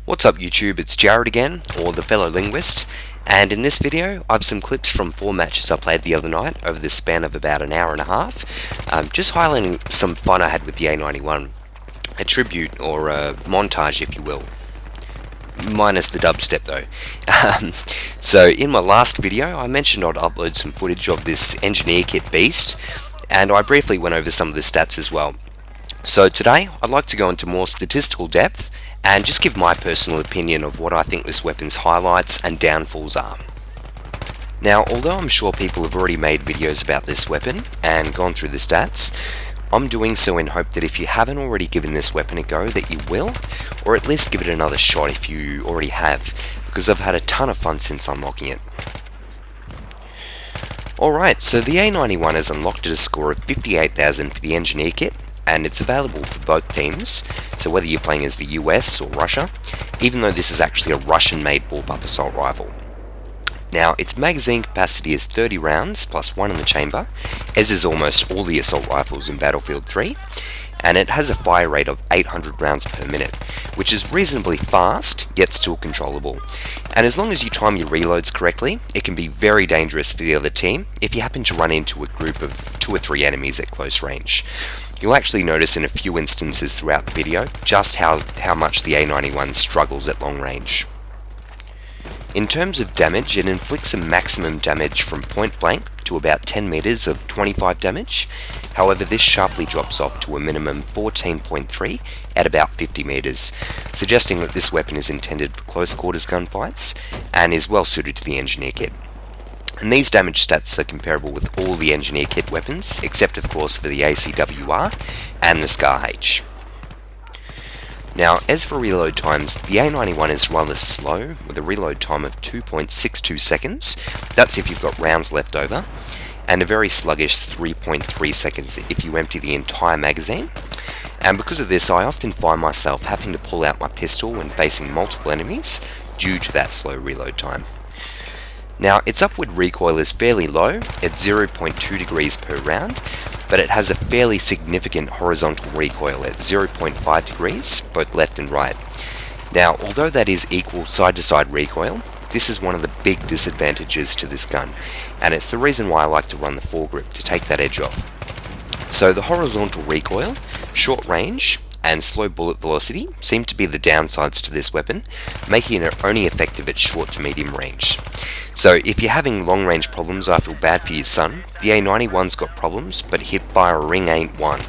What's up YouTube, it's Jared again, or the fellow linguist, and in this video I have some clips from 4 matches I played the other night over the span of about an hour and a half, just highlighting some fun I had with the A-91, a tribute or a montage if you will, minus the dubstep though. So in my last video I mentioned I'd upload some footage of this engineer kit beast, and I briefly went over some of the stats as well. So today I'd like to go into more statistical depth and just give my personal opinion of what I think this weapon's highlights and downfalls are. Now, although I'm sure people have already made videos about this weapon and gone through the stats, I'm doing so in hope that if you haven't already given this weapon a go that you will, or at least give it another shot if you already have, because I've had a ton of fun since unlocking it. Alright, so the A-91 has unlocked at a score of 58,000 for the engineer kit, and it's available for both teams, so whether you're playing as the US or Russia, even though this is actually a Russian-made bullpup assault rifle. Now, its magazine capacity is 30 rounds, plus 1 in the chamber, as is almost all the assault rifles in Battlefield 3, and it has a fire rate of 800 rounds per minute, which is reasonably fast, yet still controllable. And as long as you time your reloads correctly, it can be very dangerous for the other team if you happen to run into a group of 2 or 3 enemies at close range. You'll actually notice in a few instances throughout the video just how much the A-91 struggles at long range. In terms of damage, it inflicts a maximum damage from point blank to about 10 meters of 25 damage. However, this sharply drops off to a minimum 14.3 at about 50 meters, suggesting that this weapon is intended for close quarters gunfights and is well suited to the engineer kit. And these damage stats are comparable with all the engineer kit weapons, except of course for the ACWR and the SCAR-H. Now, as for reload times, the A-91 is rather slow, with a reload time of 2.62 seconds, that's if you've got rounds left over, and a very sluggish 3.3 seconds if you empty the entire magazine. And because of this, I often find myself having to pull out my pistol when facing multiple enemies due to that slow reload time. Now, its upward recoil is fairly low at 0.2 degrees per round, but it has a fairly significant horizontal recoil at 0.5 degrees, both left and right. Now, although that is equal side-to-side recoil, this is one of the big disadvantages to this gun, and it's the reason why I like to run the Foregrip to take that edge off. So the horizontal recoil, short range, and slow bullet velocity seem to be the downsides to this weapon, making it only effective at short to medium range. So if you're having long range problems, I feel bad for you son. The A-91's got problems, but hip-fire ring ain't one.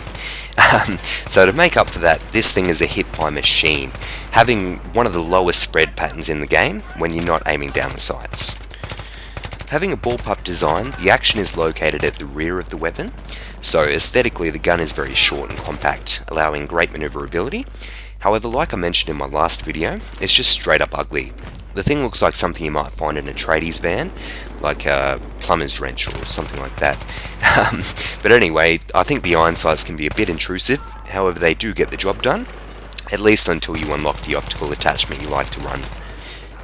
So to make up for that, this thing is a hip-fire machine, having one of the lowest spread patterns in the game when you're not aiming down the sights. Having a bullpup design, the action is located at the rear of the weapon, so aesthetically the gun is very short and compact, allowing great maneuverability. However, like I mentioned in my last video, it's just straight up ugly. The thing looks like something you might find in a tradies van, like a plumber's wrench or something like that. But anyway, I think the iron sights can be a bit intrusive, however they do get the job done, at least until you unlock the optical attachment you like to run.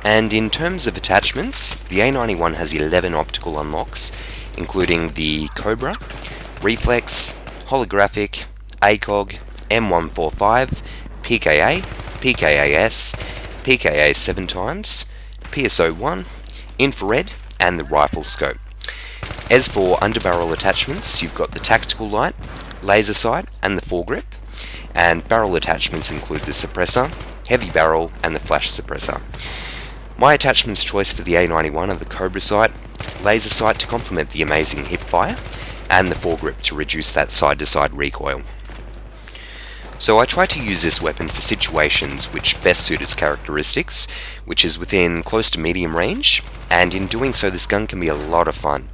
And in terms of attachments, the A-91 has 11 optical unlocks, including the Kobra, Reflex, Holographic, ACOG, M145, PKA, PKAS, PKA 7 times, PSO1, infrared, and the rifle scope. As for underbarrel attachments, you've got the tactical light, laser sight, and the foregrip, and barrel attachments include the suppressor, heavy barrel, and the flash suppressor. My attachments choice for the A-91 are the Kobra sight, laser sight to complement the amazing hip fire, and the foregrip to reduce that side-to-side recoil. So I try to use this weapon for situations which best suit its characteristics, which is within close to medium range, and in doing so this gun can be a lot of fun.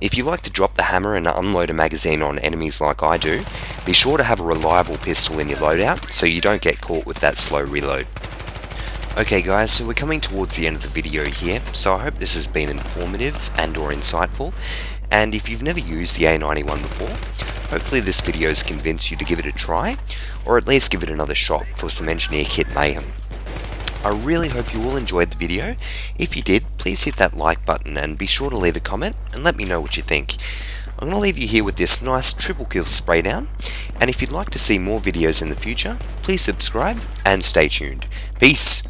If you like to drop the hammer and unload a magazine on enemies like I do, be sure to have a reliable pistol in your loadout so you don't get caught with that slow reload. Okay guys, so we're coming towards the end of the video here, so I hope this has been informative and or insightful, and if you've never used the A-91 before, hopefully this video has convinced you to give it a try, or at least give it another shot for some engineer kit mayhem. I really hope you all enjoyed the video. If you did, please hit that like button and be sure to leave a comment and let me know what you think. I'm going to leave you here with this nice triple kill spray down, and if you'd like to see more videos in the future, please subscribe and stay tuned. Peace!